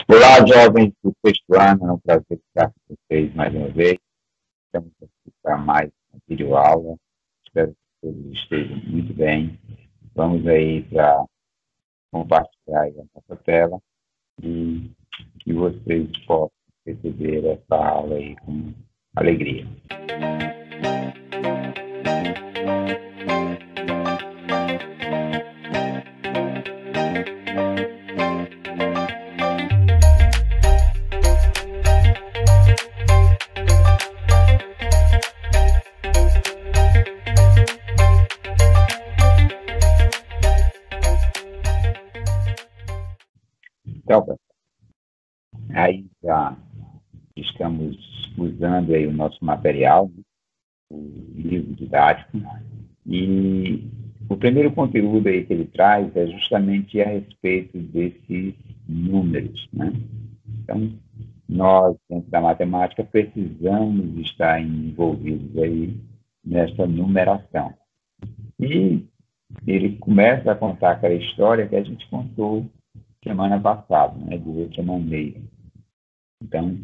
Olá, jovens do sexto ano, é um prazer estar com vocês mais uma vez. Estamos aqui para mais uma videoaula. Espero que todos estejam muito bem. Vamos aí para compartilhar aí a nossa tela e que vocês possam receber essa aula aí com alegria. Então, pessoal, aí já estamos usando aí o nosso material, né, o livro didático, e o primeiro conteúdo aí que ele traz é justamente a respeito desses números, né? Então, nós, dentro da matemática, precisamos estar envolvidos aí nessa numeração. E ele começa a contar aquela história que a gente contou semana passada, né, de outra maneira. Então,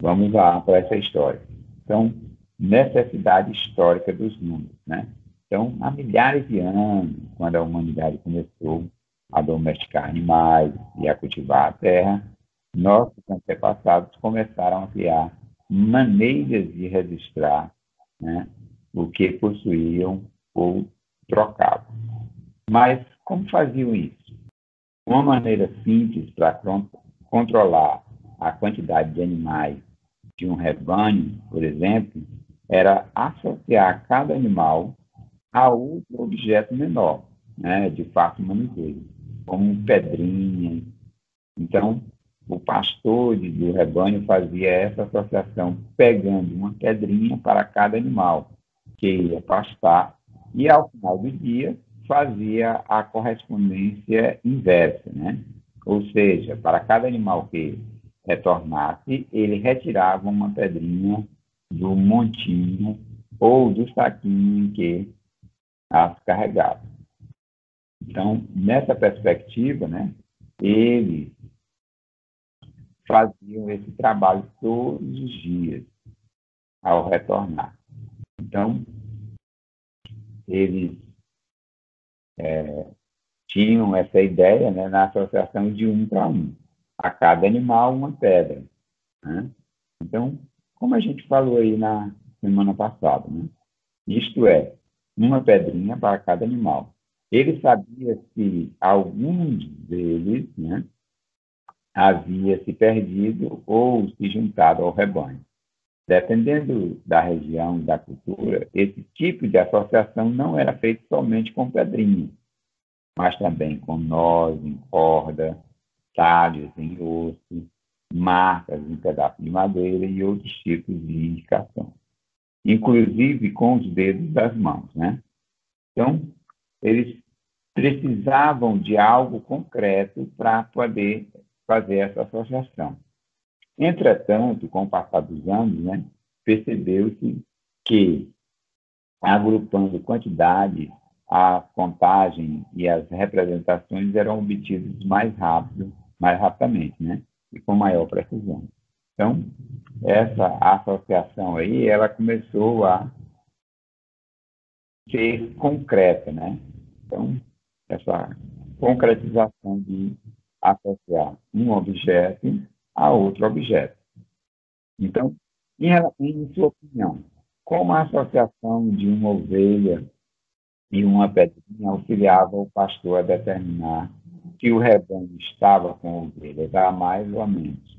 vamos lá para essa história. Então, necessidade histórica dos números, né? Então, há milhares de anos, quando a humanidade começou a domesticar animais e a cultivar a terra, nossos antepassados começaram a criar maneiras de registrar, né, o que possuíam ou trocavam. Mas como faziam isso? Uma maneira simples para controlar a quantidade de animais de um rebanho, por exemplo, era associar cada animal a outro objeto menor, né, de fácil manuseio, como pedrinha. Então, o pastor do rebanho fazia essa associação, pegando uma pedrinha para cada animal que ia pastar, e ao final do dia fazia a correspondência inversa, né? Ou seja, para cada animal que retornasse, ele retirava uma pedrinha do montinho ou do saquinho em que as carregava. Então, nessa perspectiva, né, eles faziam esse trabalho todos os dias ao retornar. Então, eles tinham essa ideia, né, na associação de um para um. A cada animal, uma pedra, né? Então, como a gente falou aí na semana passada, né? Isto é, uma pedrinha para cada animal. Ele sabia se alguns deles, né, havia se perdido ou se juntado ao rebanho. Dependendo da região, da cultura, esse tipo de associação não era feito somente com pedrinha, mas também com nós em corda, talhos em osso, marcas em pedaços de madeira e outros tipos de indicação, inclusive com os dedos das mãos, né? Então, eles precisavam de algo concreto para poder fazer essa associação. Entretanto, com o passar dos anos, né, percebeu-se que, agrupando quantidades, a contagem e as representações eram obtidas mais rapidamente, né, e com maior precisão. Então, essa associação aí, ela começou a ser concreta, né? Então, essa concretização de associar um objeto a outro objeto. Então, em sua opinião, como a associação de uma ovelha e uma pedrinha auxiliava o pastor a determinar que o rebanho estava com ovelhas, a mais ou a menos,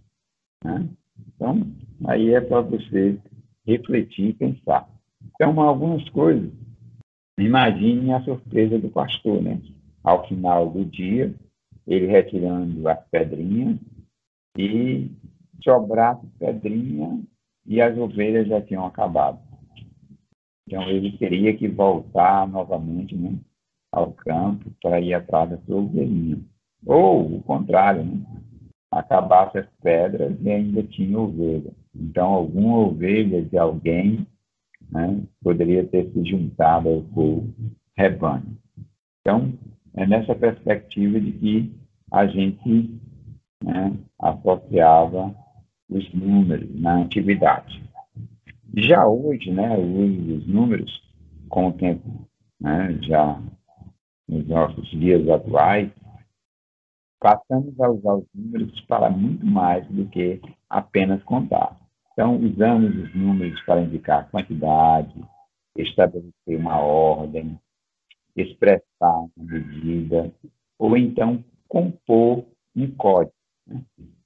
né? Então, aí é para você refletir e pensar. Então, algumas coisas, imagine a surpresa do pastor, né? Ao final do dia, ele retirando as pedrinhas e sobrasse pedrinha e as ovelhas já tinham acabado. Então, ele teria que voltar novamente, né, ao campo para ir atrás da sua ovelhinha. Ou, o contrário, né? Acabasse as pedras e ainda tinha ovelha. Então, alguma ovelha de alguém, né, poderia ter se juntado ao seu rebanho. Então, é nessa perspectiva de que a gente né, associava os números na antiguidade. Já hoje, né, o uso dos números, com o tempo, né, já nos nossos dias atuais, passamos a usar os números para muito mais do que apenas contar. Então, usamos os números para indicar quantidade, estabelecer uma ordem, expressar uma medida, ou então compor um código, né?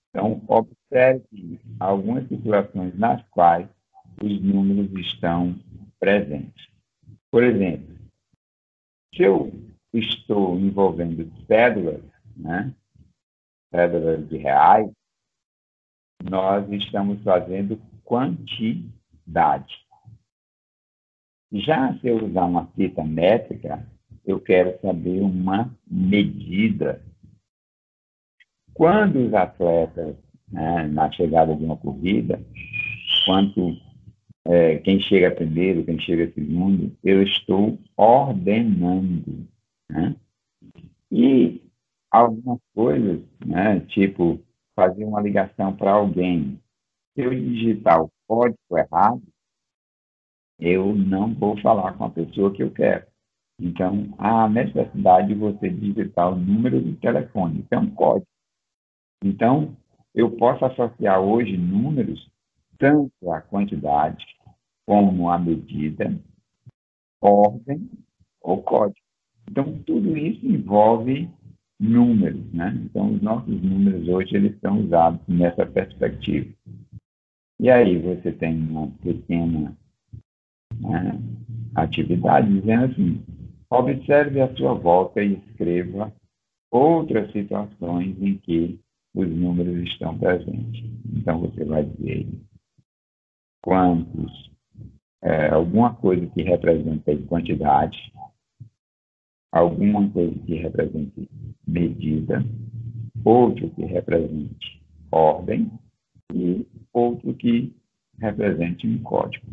Então, observe algumas situações nas quais os números estão presentes. Por exemplo, se eu estou envolvendo cédulas, né, cédulas de reais, nós estamos fazendo quantidade. Já se eu usar uma fita métrica, eu quero saber uma medida. Quando os atletas, né, na chegada de uma corrida, quem chega primeiro, quem chega segundo, eu estou ordenando, né? E algumas coisas, né, tipo fazer uma ligação para alguém, se eu digitar o código errado, eu não vou falar com a pessoa que eu quero. Então, há a necessidade de você digitar o número do telefone, isso é um código. Então, eu posso associar hoje números tanto à quantidade como à medida, ordem ou código. Então, tudo isso envolve números, né? Então, os nossos números hoje eles são usados nessa perspectiva. E aí você tem uma pequena, né, atividade dizendo assim: observe a sua volta e escreva outras situações em que os números estão presentes. Então, você vai dizer quantos, alguma coisa que representa quantidade, alguma coisa que represente medida, outro que represente ordem e outro que represente um código.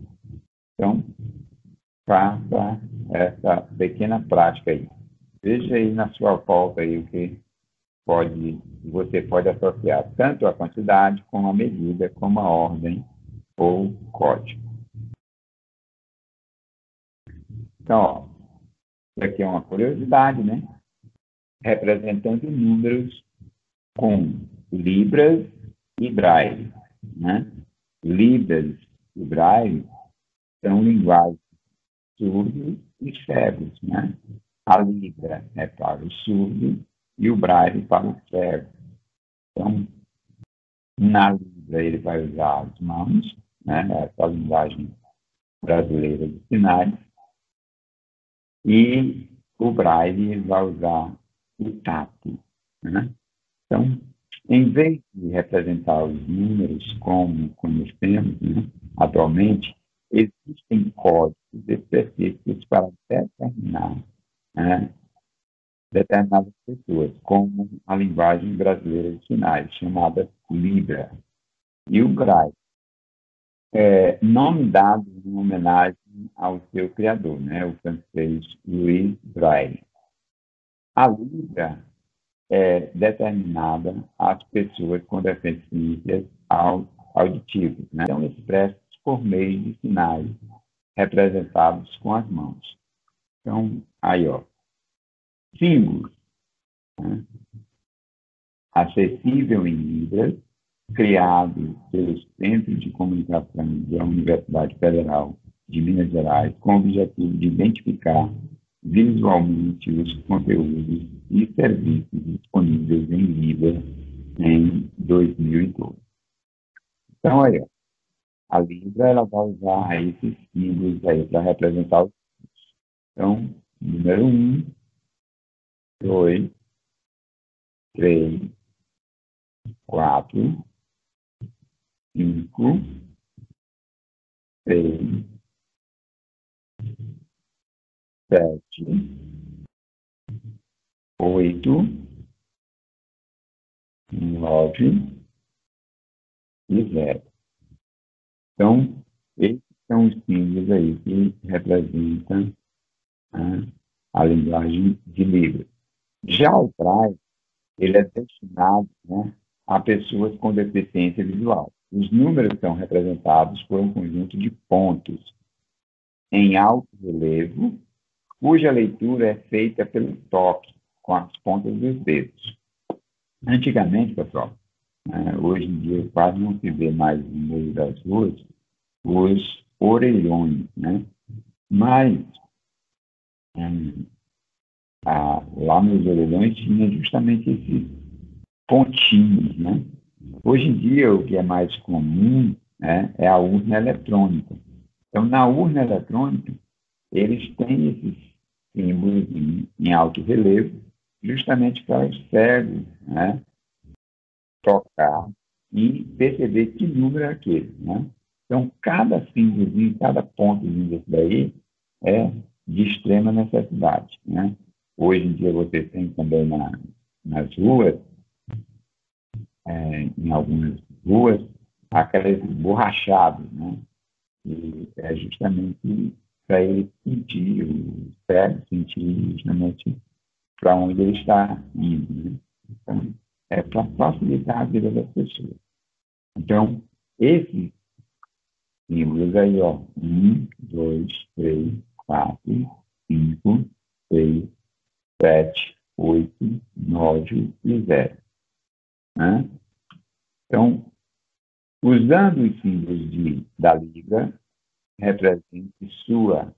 Então, faça essa pequena prática aí. Veja aí na sua volta aí o que você pode associar tanto a quantidade, como a medida, como a ordem ou código. Então, ó, isso aqui é uma curiosidade, né? Representando números com libras e braille, né? Libras e braille são linguagens surdos e cegos, né? A libra é para o surdo e o braille para o cego. Então, na libra ele vai usar as mãos, né? Essa linguagem brasileira de sinais, e o braille vai usar o tato, né? Então, em vez de representar os números como conhecemos, né, atualmente, existem códigos específicos para determinar, né, determinadas pessoas, como a linguagem brasileira de sinais, chamada Libra, e o Braille, nome dado em homenagem ao seu criador, né, o francês Louis Braille. A Libra é determinada às pessoas com deficiências auditivas, né? São expressos por meio de sinais representados com as mãos. Então, aí, ó, símbolos, né? Acessível em Libras, criado pelo Centro de Comunicação da Universidade Federal de Minas Gerais, com o objetivo de identificar visualmente os conteúdos e serviços disponíveis em Libras em 2012. Então, aí, ó, a Libra ela vai usar esses símbolos aí para representar os. Então, número 1, 2, 3, 4, 5, 6, 7, 8, 9 e 0. Então, esses são os símbolos aí que representam, né, a linguagem de Libras. Já o Braille, ele é destinado, né, a pessoas com deficiência visual. Os números são representados por um conjunto de pontos em alto relevo, cuja leitura é feita pelo toque, com as pontas dos dedos. Antigamente, pessoal, hoje em dia quase não se vê mais no meio das ruas os orelhões, né? Mas lá nos orelhões tinha justamente esses pontinhos, né? Hoje em dia, o que é mais comum, né, é a urna eletrônica. Então, na urna eletrônica, eles têm esses símbolos em alto relevo, justamente para os cegos, né, tocar e perceber que número é aquele, né? Então, cada símbolozinho, cada pontozinho desse daí é de extrema necessidade, né? Hoje em dia, você tem também nas ruas, em algumas ruas, aqueles borrachados, né? E é justamente para ele sentir, o cego sentir justamente para onde ele está indo, né? Então, é para facilitar a vida das pessoas. Então, esses símbolos aí, ó, 1, 2, 3, 4, 5, 6, 7, 8, 9 e 0. Né? Então, usando os símbolos da Libra, represente sua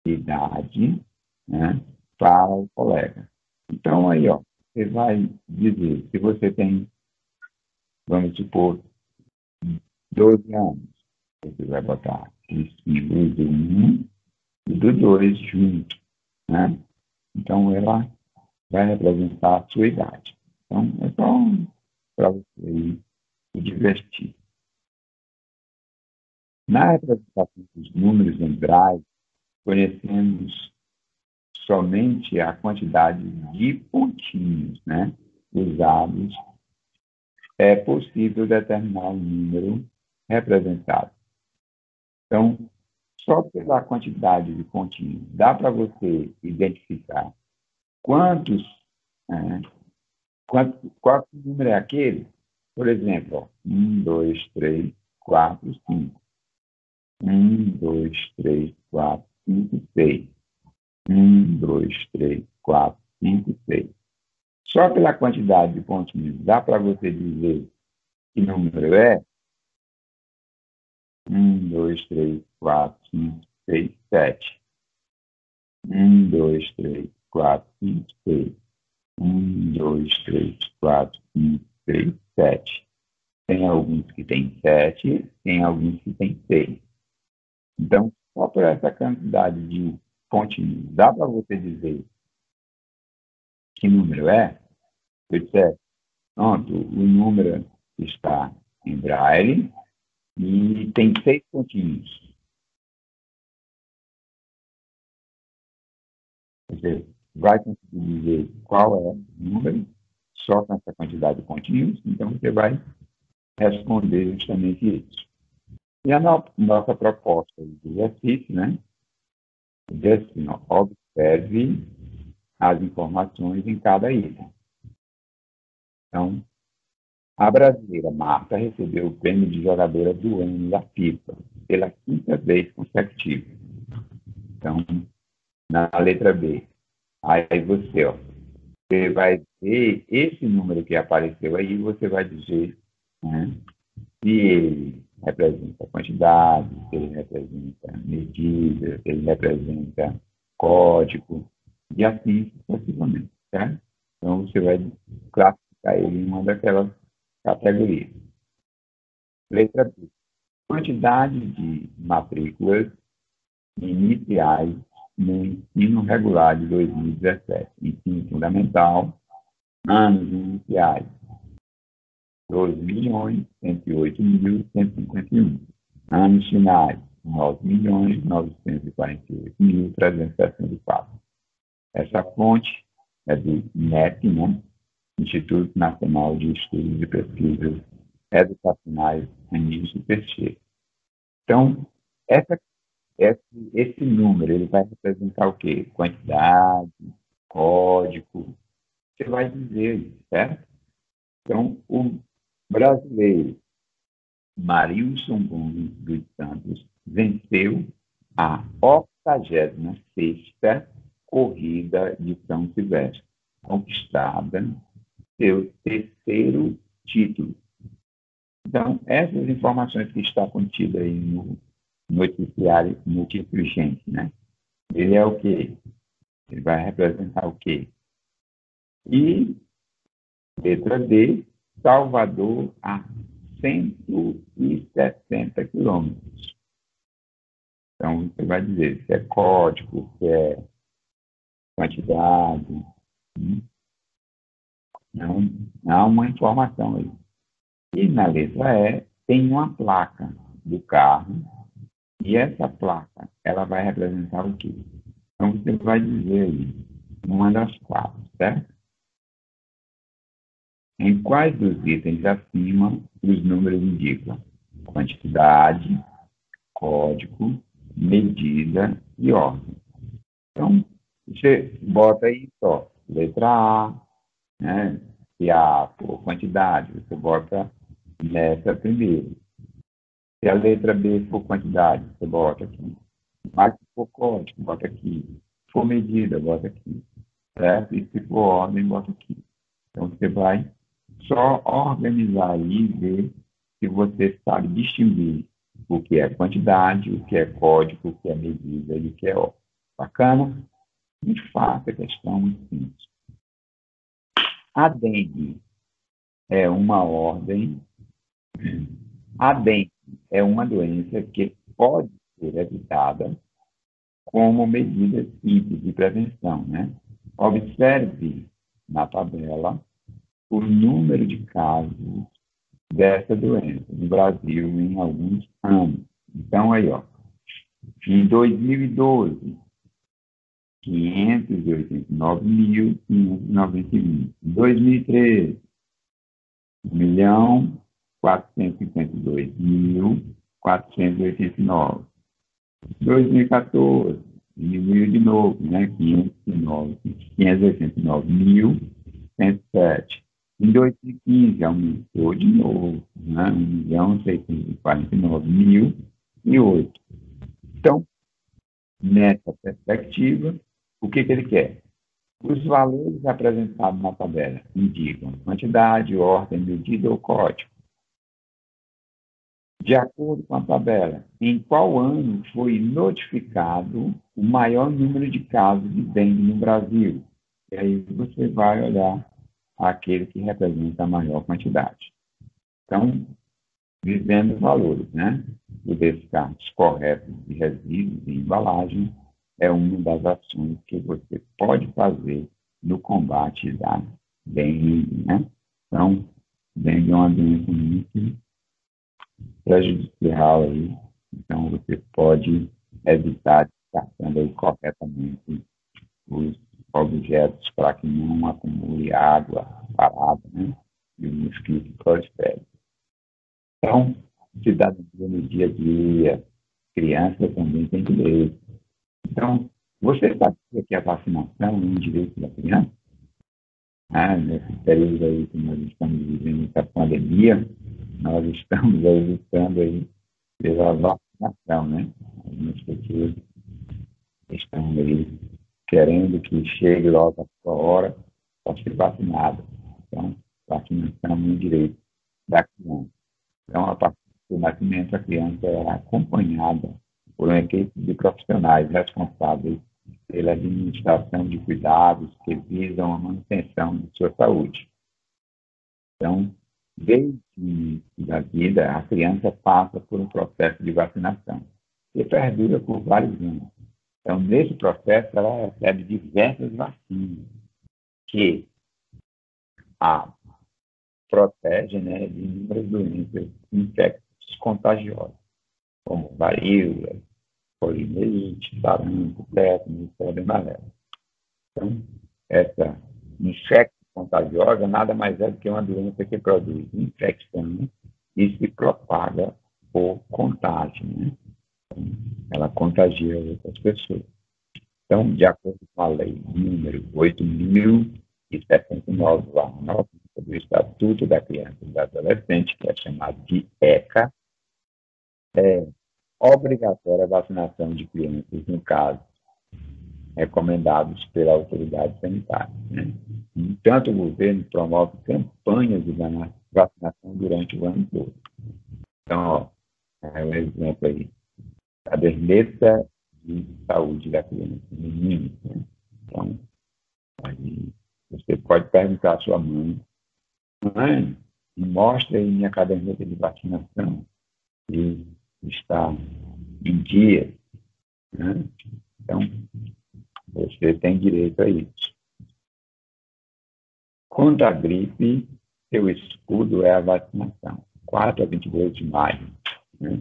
idade, né, para o colega. Então, aí, ó, você vai dizer, se você tem, vamos supor, 12 anos, você vai botar os símbolos do 1 e do 2 junto, né? Então, ela vai representar a sua idade. Então, é só para você ir se divertir. Na representação dos números em braille, conhecemos somente a quantidade de pontinhos, né, usados. É possível determinar o número representado. Então, só pela quantidade de pontinhos, dá para você identificar quantos, qual número é aquele. Por exemplo, ó, 1, 2, 3, 4, 5. 1, 2, 3, 4, 5, 6. 1, 2, 3, 4, 5, 6. Só pela quantidade de pontinhos, dá para você dizer que número é? 1, 2, 3, 4, 5, 6, 7. 1, 2, 3, 4, 5, 6. 1, 2, 3, 4, 5, 6, 7. Tem alguns que tem 7, tem alguns que tem 6. Então, só por essa quantidade de pontinhos, dá para você dizer que número é? Eu disser, pronto, o número está em braille e tem 6 pontinhos. Você vai conseguir dizer qual é o número só com essa quantidade de pontinhos, então você vai responder justamente isso. E a nossa proposta de exercício, né? Diz assim, observe as informações em cada item. Então, a brasileira Marta recebeu o prêmio de jogadora do ano da FIFA pela 5ª vez consecutiva. Então, na letra B, aí você vai ver esse número que apareceu aí, você vai dizer, né, se ele representa quantidade, se ele representa medida, se ele representa código, e assim sucessivamente, tá? Então, você vai classificar ele em uma daquelas categorias. Letra B. Quantidade de matrículas iniciais no ensino regular de 2017. Ensino fundamental, anos iniciais, 12.108.151. Anos finais, 9.948.364. Essa fonte é do INEP, né? Instituto Nacional de Estudos e Pesquisas Educacionais em Superior. Então, esse número ele vai representar o quê? Quantidade, código. Você vai dizer, certo? Então, brasileiro Marilson Gomes dos Santos venceu a 86ª Corrida de São Silvestre, conquistada seu terceiro título. Então, essas informações que está contida aí no noticiário, notícia urgente, né? Ele é o quê? Ele vai representar o quê? E, letra D, Salvador a 160 quilômetros. Então, você vai dizer se é código, se é quantidade. Não há uma informação aí. E na letra E, tem uma placa do carro, e essa placa, ela vai representar o quê? Então, você vai dizer aí, uma das quatro, certo? Em quais dos itens acima os números indicam? Quantidade, código, medida e ordem. Então, você bota aí só, letra A, né? Se A for quantidade, você bota nessa primeiro. Se a letra B for quantidade, você bota aqui. Mas se for código, bota aqui. Se for medida, bota aqui. Certo? E se for ordem, bota aqui. Então, você vai só organizar aí e ver se você sabe distinguir o que é quantidade, o que é código, o que é medida e o que é ordem. Bacana? Muito fácil a questão, muito simples. A dengue é uma ordem. A dengue é uma doença que pode ser evitada como medida simples de prevenção, né? Observe na tabela o número de casos dessa doença no Brasil em alguns anos. Então, aí, ó, em 2012, 589.591. Em 2013, 1.452.489. 2014, diminuiu de novo, né? 589.107. Em 2015, aumentou de novo, né? 1.649.008. Então, nessa perspectiva, o que ele quer? Os valores apresentados na tabela indicam quantidade, ordem, medida ou código. De acordo com a tabela, em qual ano foi notificado o maior número de casos de dengue no Brasil? E aí você vai olhar aquele que representa a maior quantidade. Então, vivendo valores, né? O descarte correto de resíduos e embalagem é uma das ações que você pode fazer no combate da dengue, né? Então, dengue é uma doença muito prejudicial aí, então você pode evitar descartando aí corretamente os objetos para que não acumule água parada, né? E o mosquito prolifere. Então, cidadania no dia a dia, criança também tem que ler. Então, você sabia que a vacinação é um direito da criança? Nesse período aí que nós estamos vivendo essa pandemia, nós estamos aí lutando aí pela vacinação, né? Algumas pessoas estão aí querendo que chegue logo a sua hora para ser vacinada. Então, vacinação é um direito da criança. Então, a partir do nascimento, a criança é acompanhada por uma equipe de profissionais responsáveis pela administração de cuidados que visam a manutenção de sua saúde. Então, desde o início da vida, a criança passa por um processo de vacinação, que perdura por vários anos. Então, nesse processo, ela recebe diversas vacinas, que a protegem, né, de inúmeras doenças infectos contagiosas, como varíola, poliomíelite, sarampo, tétano e febre amarela. Então, essa infecção contagiosa nada mais é do que uma doença que produz infecção e se propaga por contágio, né? Então, ela contagia outras pessoas. Então, de acordo com a lei número 8.079/93, do Estatuto da Criança e do Adolescente, que é chamado de ECA, é obrigatória a vacinação de crianças, no caso, recomendados pela autoridade sanitária. Né? No entanto, o governo promove campanhas de vacinação durante o ano todo. Então, ó, é um exemplo aí. Caderneta de saúde da criança, menino. Né? Então, aí você pode perguntar à sua mãe: mãe, me mostra aí minha caderneta de vacinação, que está em dia. Né? Então, você tem direito a isso. Quanto à gripe, seu escudo é a vacinação, 4 a 22 de maio. Né?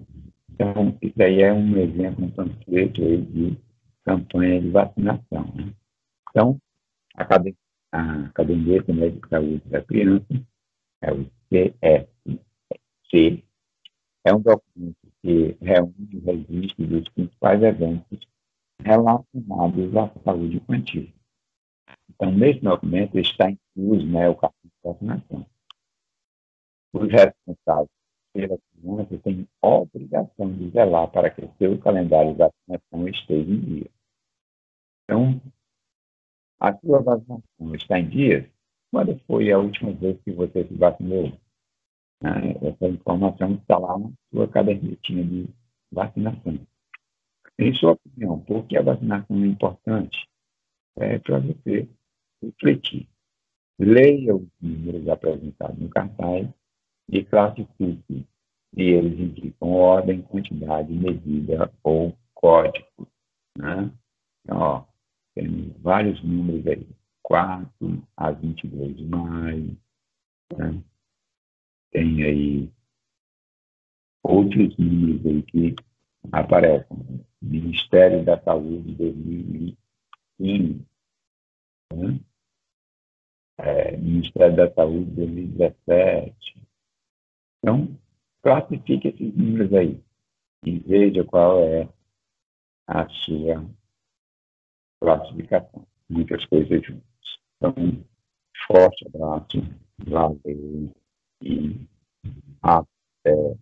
Então, isso aí é um exemplo, um panfleto aí de campanha de vacinação. Né? Então, a caderneta de saúde da criança é o CFC, é um documento que reúne o registro dos principais eventos relacionados à saúde infantil. Então, nesse documento está incluso, né, o cartão de vacinação. Os responsáveis pela criança têm obrigação de zelar para que o seu calendário de vacinação esteja em dia. Então, a sua vacinação está em dia? Quando foi a última vez que você se vacinou? Essa informação está lá na sua cadernetinha de vacinação. Em sua opinião, por que a vacinação é importante? É para você refletir. Leia os números apresentados no cartaz e classifique se eles indicam ordem, quantidade, medida ou código. Né? Então, ó, temos vários números aí. 4 a 22 de maio. Né? Tem aí outros números aí que aparecem. Ministério da Saúde 2015. Né? Ministério da Saúde 2017. Então, classifique esses números aí e veja qual é a sua classificação. Muitas coisas juntas. Então, forte abraço, valeu e até.